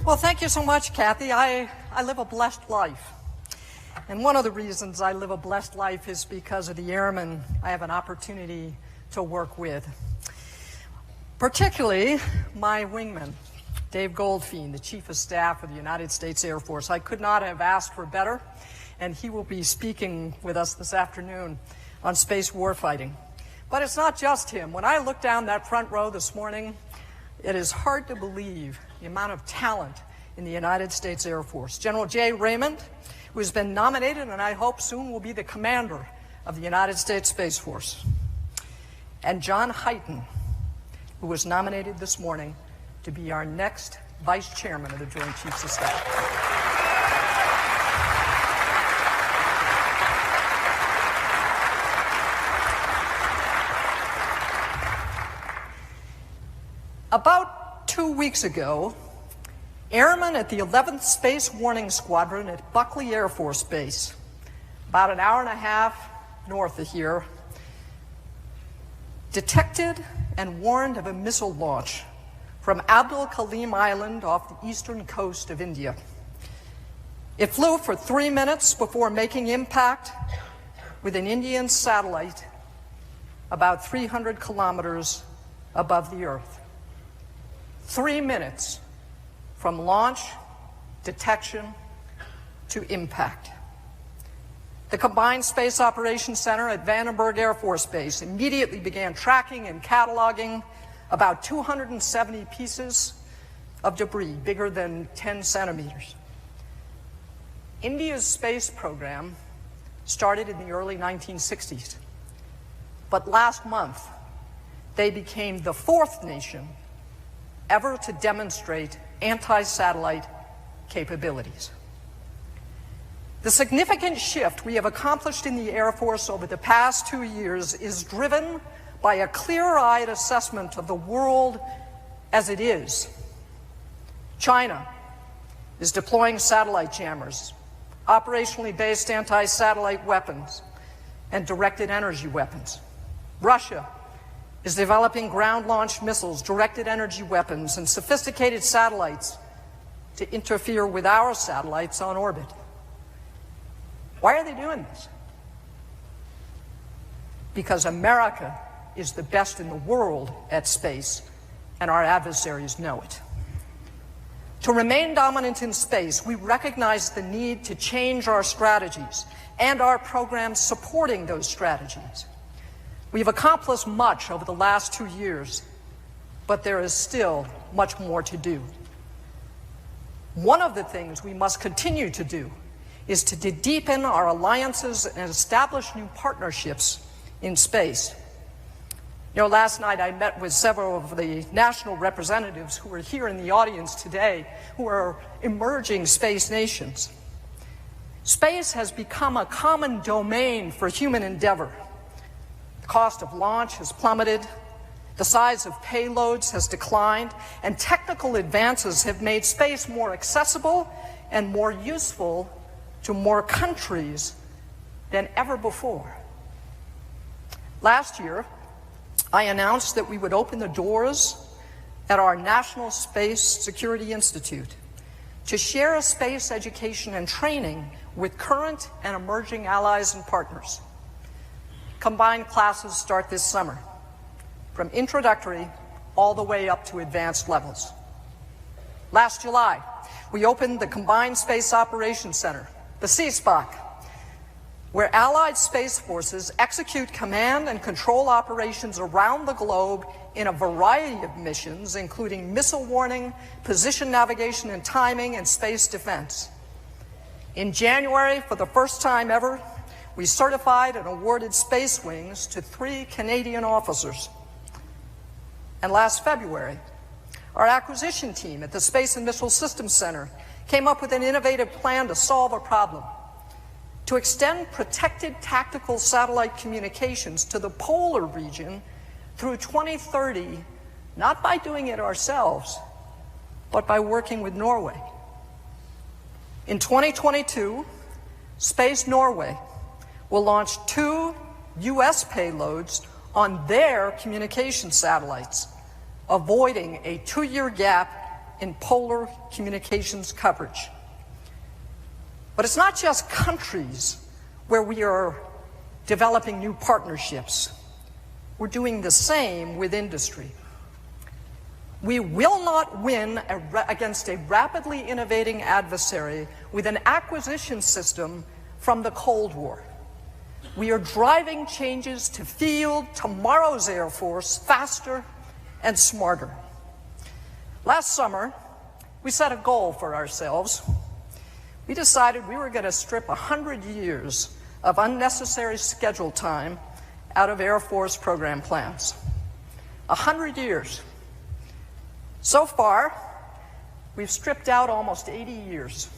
Well, thank you so much, Kathy. I live a blessed life. And one of the reasons I live a blessed life is because of the airmen I have an opportunity to work with. Particularly my wingman, Dave Goldfein, the Chief of Staff of the United States Air Force. I could not have asked for better, and he will be speaking with us this afternoon on space warfighting. But it's not just him. When I look down that front row this morning, it is hard to believe the amount of talent in the United States Air Force. General Jay Raymond, who has been nominated and I hope soon will be the commander of the United States Space Force. And John Hyten, who was nominated this morning to be our next Vice Chairman of the Joint Chiefs of Staff. About 2 weeks ago, airmen at the 11th Space Warning Squadron at Buckley Air Force Base, about an hour and a half north of here, detected and warned of a missile launch from Abdul Kalim Island off the eastern coast of India. It flew for 3 minutes before making impact with an Indian satellite about 300 kilometers above the Earth. 3 minutes from launch, detection, to impact. The Combined Space Operations Center at Vandenberg Air Force Base immediately began tracking and cataloging about 270 pieces of debris, bigger than 10 centimeters. India's space program started in the early 1960s, but last month they became the 4th nation ever to demonstrate anti-satellite capabilities. The significant shift we have accomplished in the Air Force over the past 2 years is driven by a clear-eyed assessment of the world as it is. China is deploying satellite jammers, operationally based anti-satellite weapons, and directed energy weapons. Russia is developing ground-launched missiles, directed energy weapons, and sophisticated satellites to interfere with our satellites on orbit. Why are they doing this? Because America is the best in the world at space, and our adversaries know it. To remain dominant in space, we recognize the need to change our strategies and our programs supporting those strategies. We've accomplished much over the last 2 years, but there is still much more to do. One of the things we must continue to do is to deepen our alliances and establish new partnerships in space. You know, last night I met with several of the national representatives who are here in the audience today, who are emerging space nations. Space has become a common domain for human endeavor. The cost of launch has plummeted, the size of payloads has declined, and technical advances have made space more accessible and more useful to more countries than ever before. Last year, I announced that we would open the doors at our National Space Security Institute to share a space education and training with current and emerging allies and partners. Combined classes start this summer, from introductory all the way up to advanced levels. Last July, we opened the Combined Space Operations Center, the CSPOC, where Allied Space Forces execute command and control operations around the globe in a variety of missions, including missile warning, position navigation and timing, and space defense. In January, for the first time ever, we certified and awarded space wings to 3 Canadian officers. And last February, our acquisition team at the Space and Missile Systems Center came up with an innovative plan to solve a problem: to extend protected tactical satellite communications to the polar region through 2030, not by doing it ourselves, but by working with Norway. In 2022, Space Norway will launch 2 U.S. payloads on their communication satellites, avoiding a 2-year gap in polar communications coverage. But it's not just countries where we are developing new partnerships. We're doing the same with industry. We will not win against a rapidly innovating adversary with an acquisition system from the Cold War. We are driving changes to field tomorrow's Air Force faster and smarter. Last summer, we set a goal for ourselves. We decided we were going to strip 100 years of unnecessary schedule time out of Air Force program plans. 100 years. So far, we've stripped out almost 80 years.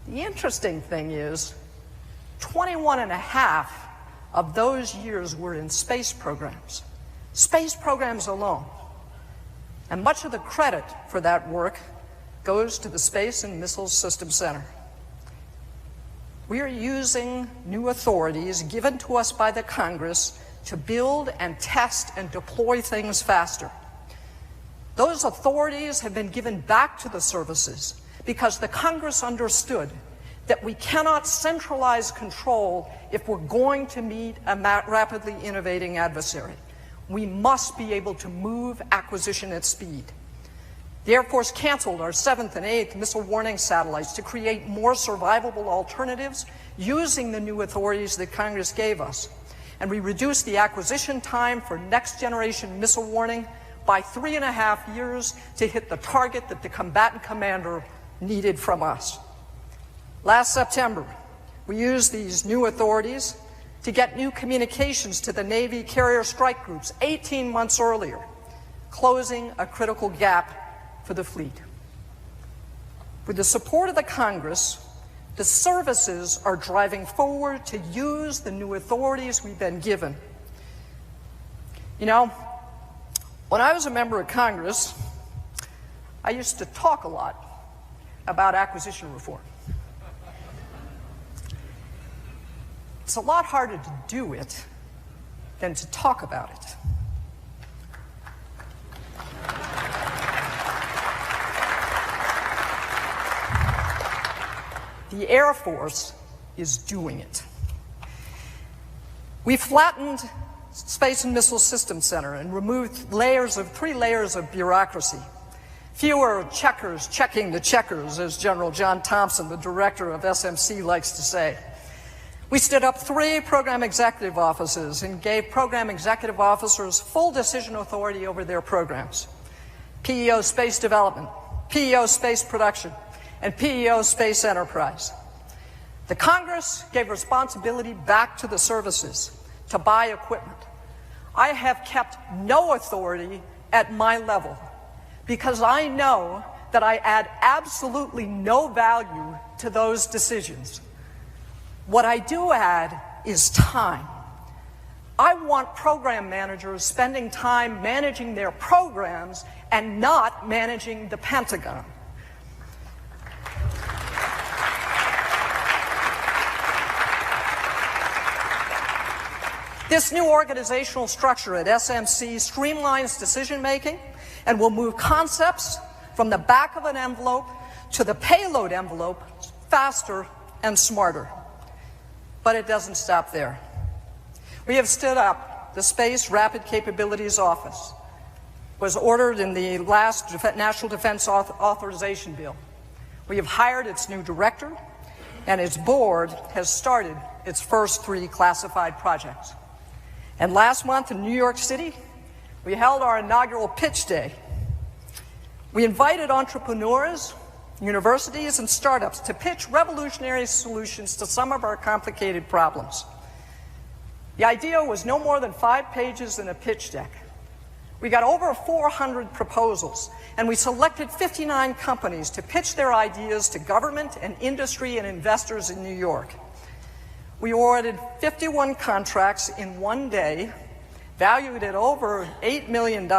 The interesting thing is, 21 and a half of those years were in space programs. Space programs alone. And much of the credit for that work goes to the Space and Missile Systems Center. We are using new authorities given to us by the Congress to build and test and deploy things faster. Those authorities have been given back to the services because the Congress understood that we cannot centralize control if we're going to meet a rapidly innovating adversary. We must be able to move acquisition at speed. The Air Force canceled our 7th and 8th missile warning satellites to create more survivable alternatives using the new authorities that Congress gave us. And we reduced the acquisition time for next-generation missile warning by 3.5 years to hit the target that the combatant commander needed from us. Last September, we used these new authorities to get new communications to the Navy carrier strike groups 18 months earlier, closing a critical gap for the fleet. With the support of the Congress, the services are driving forward to use the new authorities we've been given. You know, when I was a member of Congress, I used to talk a lot about acquisition reform. It's a lot harder to do it than to talk about it. The Air Force is doing it. We flattened Space and Missile Systems Center and removed 3 layers of bureaucracy. Fewer checkers checking the checkers, as General John Thompson, the director of SMC, likes to say. We stood up 3 program executive offices and gave program executive officers full decision authority over their programs. PEO Space Development, PEO Space Production, and PEO Space Enterprise. The Congress gave responsibility back to the services to buy equipment. I have kept no authority at my level because I know that I add absolutely no value to those decisions. What I do add is time. I want program managers spending time managing their programs and not managing the Pentagon. This new organizational structure at SMC streamlines decision-making and will move concepts from the back of an envelope to the payload envelope faster and smarter. But it doesn't stop there. We have stood up the Space Rapid Capabilities Office. It was ordered in the last National Defense Authorization Bill. We have hired its new director, and its board has started its first 3 classified projects. And last month in New York City, we held our inaugural pitch day. We invited entrepreneurs, universities, and startups to pitch revolutionary solutions to some of our complicated problems. The idea was no more than 5 pages in a pitch deck. We got over 400 proposals, and we selected 59 companies to pitch their ideas to government and industry and investors in New York. We awarded 51 contracts in 1 day, valued at over $8 million.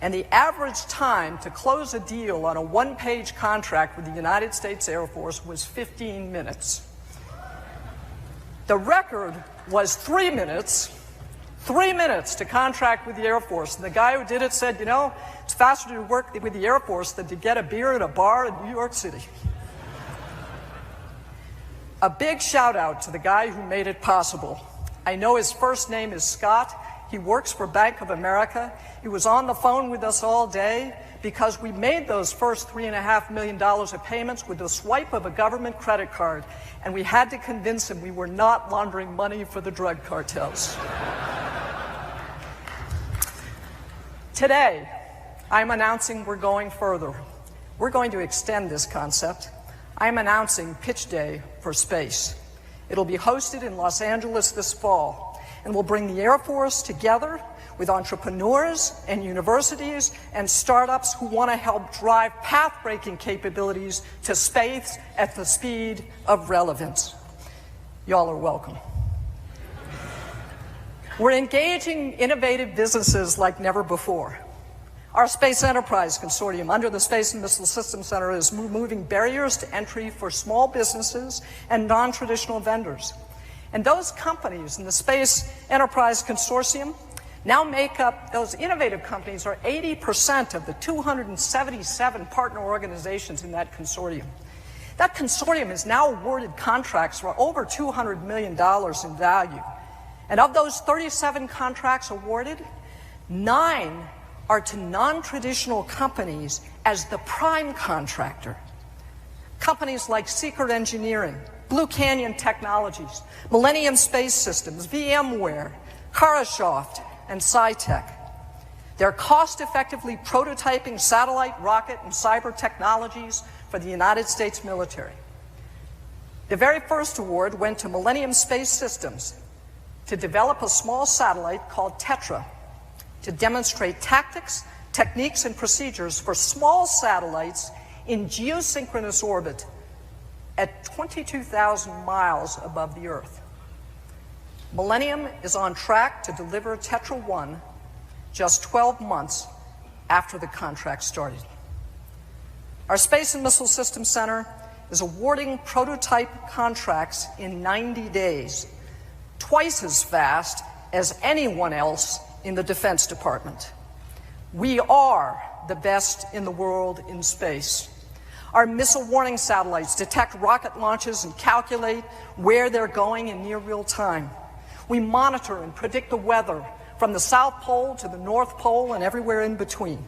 And the average time to close a deal on a 1-page contract with the United States Air Force was 15 minutes. The record was 3 minutes 3 minutes to contract with the Air Force. And the guy who did it said, you know, it's faster to work with the Air Force than to get a beer at a bar in New York City. A big shout out to the guy who made it possible. I know his first name is Scott. He works for Bank of America. He was on the phone with us all day because we made those first $3.5 million of payments with the swipe of a government credit card, and we had to convince him we were not laundering money for the drug cartels. Today, I'm announcing we're going further. We're going to extend this concept. I'm announcing Pitch Day for Space. It'll be hosted in Los Angeles this fall, and will bring the Air Force together with entrepreneurs and universities and startups who want to help drive path-breaking capabilities to space at the speed of relevance. Y'all are welcome. We're engaging innovative businesses like never before. Our Space Enterprise Consortium under the Space and Missile Systems Center is removing barriers to entry for small businesses and non-traditional vendors. And those companies in the Space Enterprise Consortium now make up, those innovative companies are 80% of the 277 partner organizations in that consortium. That consortium has now awarded contracts for over $200 million in value. And of those 37 contracts awarded, 9 are to non-traditional companies as the prime contractor. Companies like Secret Engineering, Blue Canyon Technologies, Millennium Space Systems, VMware, Karashoft, and SciTech. They're cost-effectively prototyping satellite, rocket, and cyber technologies for the United States military. The very first award went to Millennium Space Systems to develop a small satellite called Tetra to demonstrate tactics, techniques, and procedures for small satellites in geosynchronous orbit at 22,000 miles above the Earth. Millennium is on track to deliver Tetra 1 just 12 months after the contract started. Our Space and Missile Systems Center is awarding prototype contracts in 90 days, twice as fast as anyone else in the Defense Department. We are the best in the world in space. Our missile warning satellites detect rocket launches and calculate where they're going in near real time. We monitor and predict the weather from the South Pole to the North Pole and everywhere in between.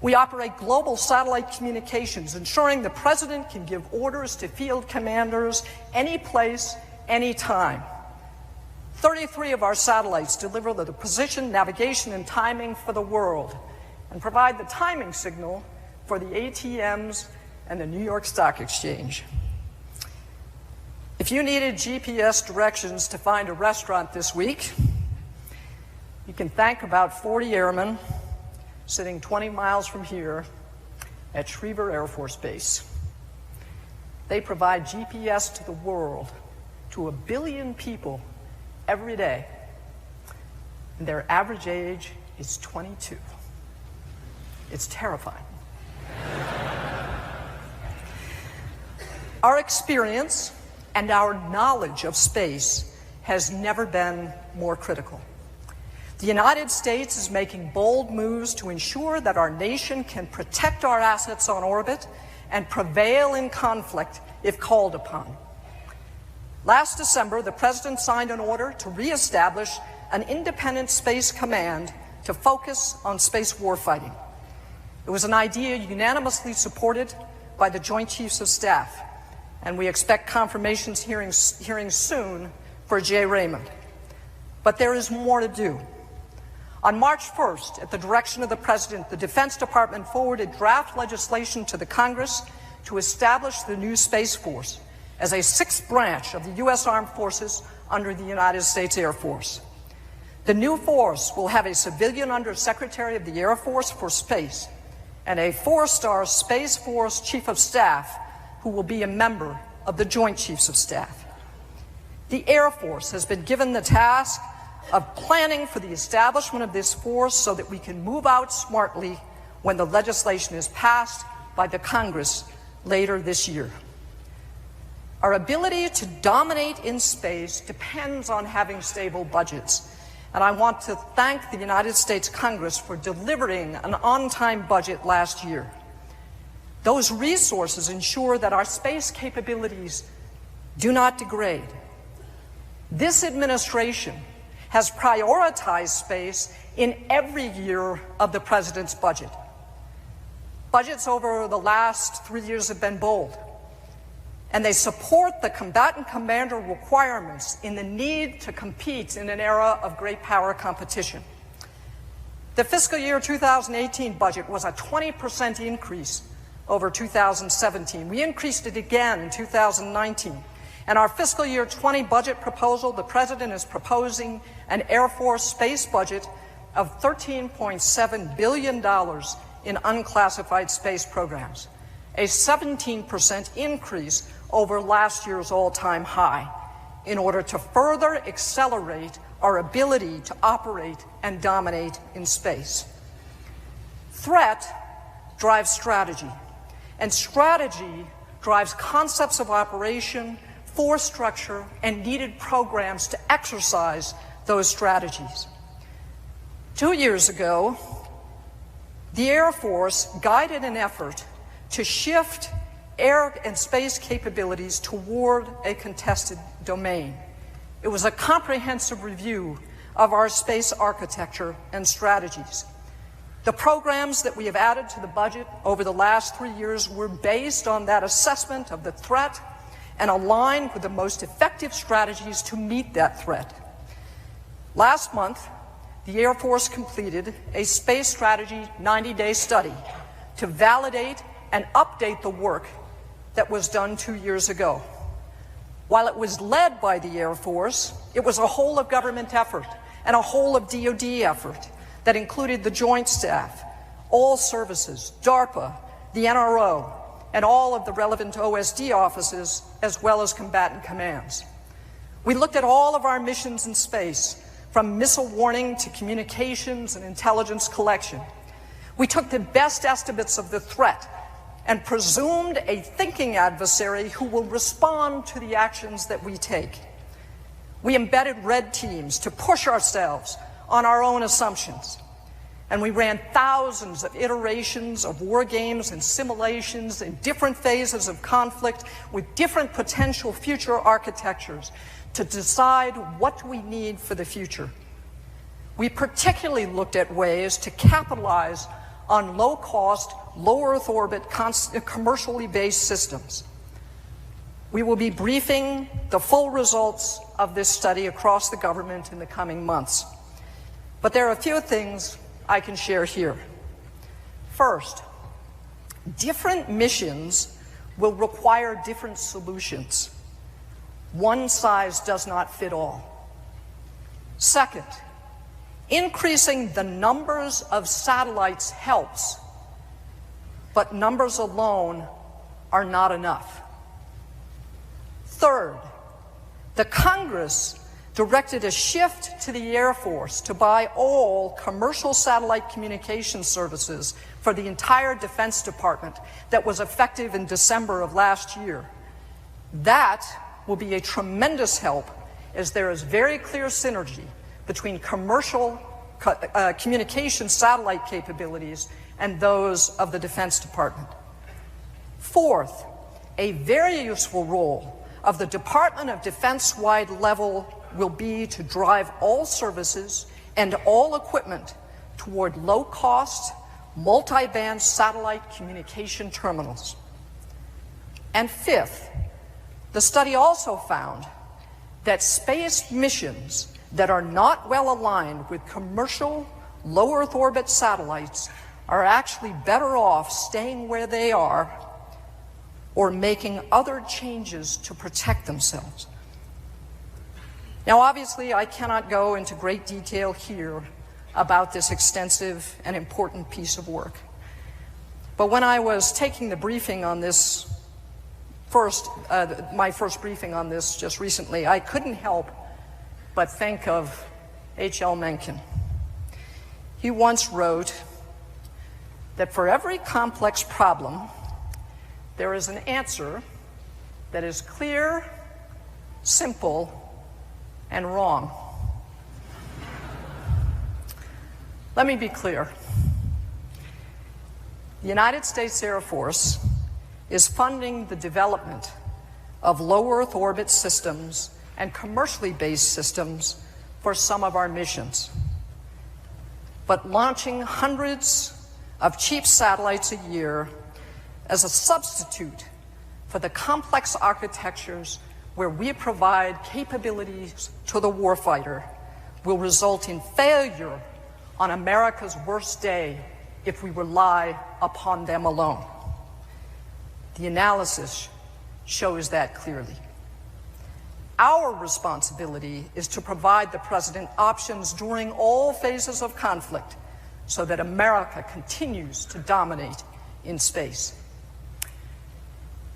We operate global satellite communications, ensuring the President can give orders to field commanders any place, any time. 33 of our satellites deliver the position, navigation, and timing for the world and provide the timing signal for the ATMs and the New York Stock Exchange. If you needed GPS directions to find a restaurant this week, you can thank about 40 airmen sitting 20 miles from here at Schriever Air Force Base. They provide GPS to the world, to 1 billion people every day, and their average age is 22. It's terrifying. Our experience and our knowledge of space has never been more critical. The United States is making bold moves to ensure that our nation can protect our assets on orbit and prevail in conflict if called upon. Last December, the President signed an order to reestablish an independent space command to focus on space warfighting. It was an idea unanimously supported by the Joint Chiefs of Staff, and we expect confirmations hearings soon for Jay Raymond. But there is more to do. On March 1st, at the direction of the President, the Defense Department forwarded draft legislation to the Congress to establish the new Space Force as a 6th branch of the U.S. Armed Forces under the United States Air Force. The new force will have a civilian Undersecretary of the Air Force for Space and a 4-star Space Force Chief of Staff who will be a member of the Joint Chiefs of Staff. The Air Force has been given the task of planning for the establishment of this force so that we can move out smartly when the legislation is passed by the Congress later this year. Our ability to dominate in space depends on having stable budgets, and I want to thank the United States Congress for delivering an on-time budget last year. Those resources ensure that our space capabilities do not degrade. This administration has prioritized space in every year of the President's budget. Budgets over the last 3 years have been bold, and they support the combatant commander requirements in the need to compete in an era of great power competition. The fiscal year 2018 budget was a 20% increase over 2017. We increased it again in 2019. And our fiscal year 20 budget proposal, the President is proposing an Air Force space budget of $13.7 billion in unclassified space programs, a 17% increase over last year's all-time high, in order to further accelerate our ability to operate and dominate in space. Threat drives strategy, and strategy drives concepts of operation, force structure, and needed programs to exercise those strategies. 2 years ago, the Air Force guided an effort to shift air and space capabilities toward a contested domain. It was a comprehensive review of our space architecture and strategies. The programs that we have added to the budget over the last 3 years were based on that assessment of the threat and aligned with the most effective strategies to meet that threat. Last month, the Air Force completed a space strategy 90-day study to validate and update the work that was done 2 years ago. While it was led by the Air Force, it was a whole of government effort and a whole of DoD effort that included the Joint Staff, all services, DARPA, the NRO, and all of the relevant OSD offices, as well as combatant commands. We looked at all of our missions in space, from missile warning to communications and intelligence collection. We took the best estimates of the threat and presumed a thinking adversary who will respond to the actions that we take. We embedded red teams to push ourselves on our own assumptions. And we ran thousands of iterations of war games and simulations in different phases of conflict with different potential future architectures to decide what we need for the future. We particularly looked at ways to capitalize on low-cost, low Earth orbit, commercially based systems. We will be briefing the full results of this study across the government in the coming months. But there are a few things I can share here. First, different missions will require different solutions. One size does not fit all. Second, increasing the numbers of satellites helps, but numbers alone are not enough. Third, the Congress directed a shift to the Air Force to buy all commercial satellite communication services for the entire Defense Department that was effective in December of last year. That will be a tremendous help, as there is very clear synergy between commercial communication satellite capabilities and those of the Defense Department. Fourth, a very useful role of the Department of Defense-wide level will be to drive all services and all equipment toward low-cost, multi-band satellite communication terminals. And fifth, the study also found that space missions that are not well aligned with commercial low Earth orbit satellites are actually better off staying where they are or making other changes to protect themselves. Now, obviously, I cannot go into great detail here about this extensive and important piece of work. But when I was taking the briefing on this my first briefing on this just recently, I couldn't help but think of H.L. Mencken. He once wrote that for every complex problem, there is an answer that is clear, simple, and wrong. Let me be clear. The United States Air Force is funding the development of low Earth orbit systems and commercially based systems for some of our missions. But launching hundreds of cheap satellites a year as a substitute for the complex architectures where we provide capabilities to the warfighter will result in failure on America's worst day if we rely upon them alone. The analysis shows that clearly. Our responsibility is to provide the President options during all phases of conflict so that America continues to dominate in space.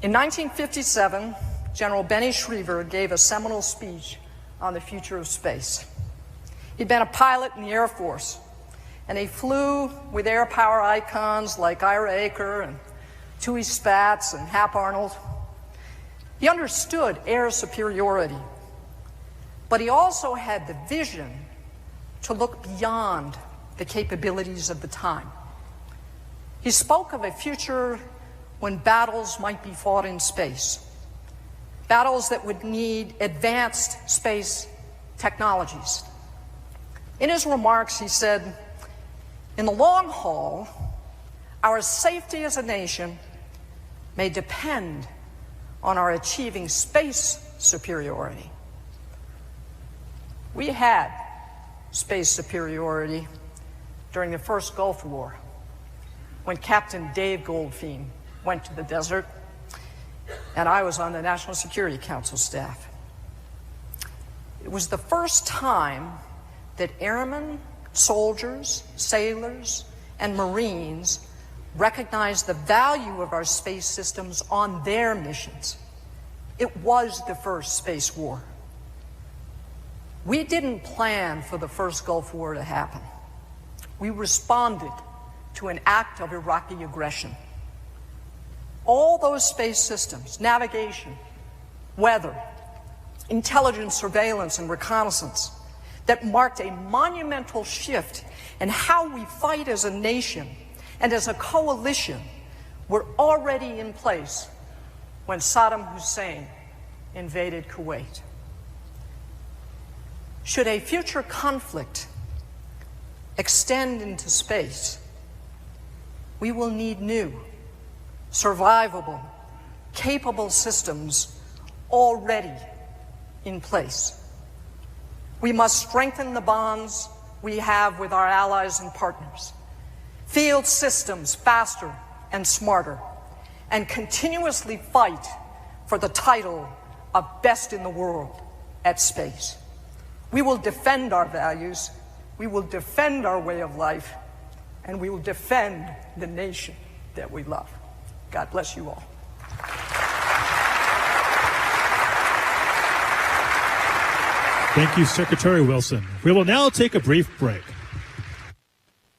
In 1957, General Benny Schriever gave a seminal speech on the future of space. He'd been a pilot in the Air Force, and he flew with air power icons like Ira Aker and Tui Spatz and Hap Arnold. He understood air superiority, but he also had the vision to look beyond the capabilities of the time. He spoke of a future when battles might be fought in space, battles that would need advanced space technologies. In his remarks, he said, "In the long haul, our safety as a nation may depend on our achieving space superiority." We had space superiority during the first Gulf War, when Captain Dave Goldfein went to the desert, and I was on the National Security Council staff. It was the first time that airmen, soldiers, sailors, and Marines recognized the value of our space systems on their missions. It was the first space war. We didn't plan for the first Gulf War to happen. We responded to an act of Iraqi aggression. All those space systems, navigation, weather, intelligence, surveillance, and reconnaissance, that marked a monumental shift in how we fight as a nation and as a coalition, were already in place when Saddam Hussein invaded Kuwait. Should a future conflict extend into space, we will need new, survivable, capable systems already in place. We must strengthen the bonds we have with our allies and partners, field systems faster and smarter, and continuously fight for the title of best in the world at space. We will defend our values, we will defend our way of life, and we will defend the nation that we love. God bless you all. Thank you, Secretary Wilson. We will now take a brief break.